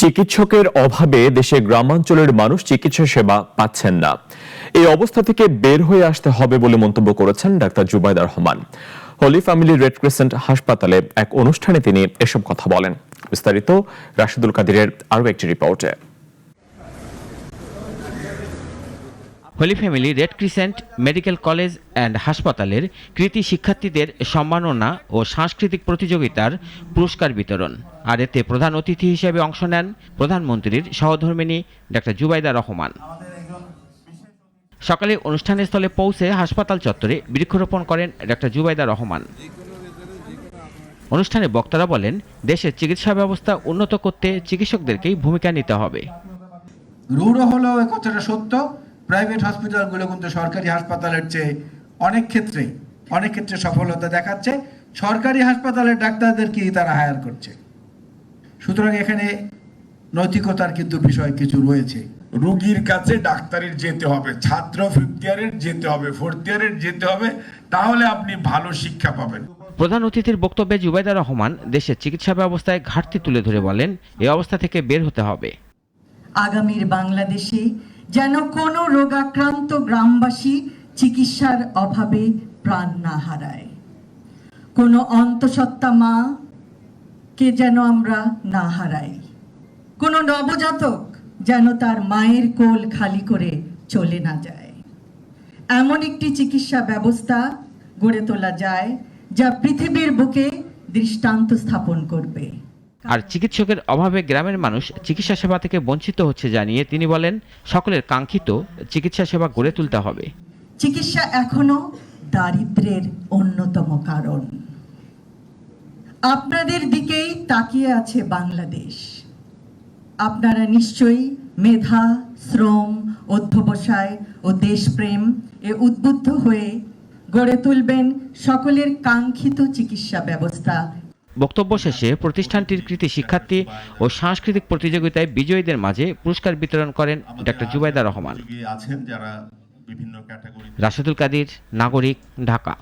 চিকিৎসকের অভাবে দেশে গ্রামাঞ্চলের মানুষ চিকিৎসা সেবা পাচ্ছেন না। এই অবস্থা থেকে বের হয়ে আসতে হবে বলে মন্তব্য করেছেন doctor Zubaida Rahman. Holy Family Red Crescent হাসপাতালে এক অনুষ্ঠানে তিনি এসব কথা বলেন। বিস্তারিত রাশিদুল কাদিরের আরও একটি রিপোর্টে। Holy Family Red Crescent Medical College and হাসপাতালের কৃতি শিক্ষার্থীদের সম্মাননা ও সাংস্কৃতিক প্রতিযোগিতার পুরস্কার বিতরণ। আর এতে প্রধান অতিথি হিসেবে অংশ নেন প্রধানমন্ত্রীর সহধর্মিণী ডাক্তার জুবাইদা রহমান। সকালে অনুষ্ঠানের স্থলে পৌঁছে হাসপাতাল চত্বরে বৃক্ষরোপণ করেন ডাক্তার জুবাইদা রহমান। অনুষ্ঠানে বক্তারা বলেন, দেশের চিকিৎসা ব্যবস্থা উন্নত করতে চিকিৎসকদেরকেই ভূমিকা নিতে হবে। রূঢ় হলেও এ কথাটা সত্য, প্রাইভেট হসপিটালগুলো কিন্তু সরকারি হাসপাতালের চেয়ে অনেক ক্ষেত্রে সফলতা দেখাচ্ছে। সরকারি হাসপাতালের ডাক্তারদেরকেই তারা হায়ার করছে। সুতরাং এখানে নৈতিকতার কিন্তু বিষয় কিছু রয়েছে। রোগীর কাছে ডাক্তারের যেতে হবে, ছাত্র ফিফথ ইয়ারের যেতে হবে, ফোর্থ ইয়ারের যেতে হবে, তাহলে আপনি ভালো শিক্ষা পাবেন। প্রধান অতিথির বক্তব্যে জুবাইদা রহমান দেশের চিকিৎসা ব্যবস্থায় ঘাটতি তুলে ধরে বলেন, এই অবস্থা থেকে বের হতে হবে। আগামীর বাংলাদেশে যেন কোনো রোগাক্রান্ত গ্রামবাসী চিকিৎসার অভাবে প্রাণ না হারায়, কোনো অন্তঃসত্ত্বা মা কে যেন আমরা না হারাই, কোনো নবজাতক যেন তার মায়ের কোল খালি করে চলে না যায়। এমন একটি চিকিৎসা ব্যবস্থা গড়ে তোলা যায় যা পৃথিবীর বুকে দৃষ্টান্ত স্থাপন করবে। আর চিকিৎসকের অভাবে গ্রামের মানুষ চিকিৎসা সেবা থেকে বঞ্চিত হচ্ছে জানিয়ে তিনি বলেন, সকলের কাঙ্ক্ষিত চিকিৎসা সেবা গড়ে তুলতে হবে। চিকিৎসা এখনো দারিদ্র্যের অন্যতম কারণ। আপনাদের দিকেই তাকিয়ে আছে বাংলাদেশ। আপনারা নিশ্চয়ই মেধা, শ্রম, অধ্যবসায় ও দেশপ্রেম এ উদ্বুদ্ধ হয়ে গড়ে তুলবেন সকলের কাঙ্ক্ষিত চিকিৎসা ব্যবস্থা। বক্তব্য শেষে প্রতিষ্ঠানটির কৃতি শিক্ষার্থী ও সাংস্কৃতিক প্রতিযোগিতায় বিজয়ীদের মাঝে পুরস্কার বিতরণ করেন ডাক্তার জুবাইদা রহমান। রাশিদুল কাদির, নাগরিক, ঢাকা।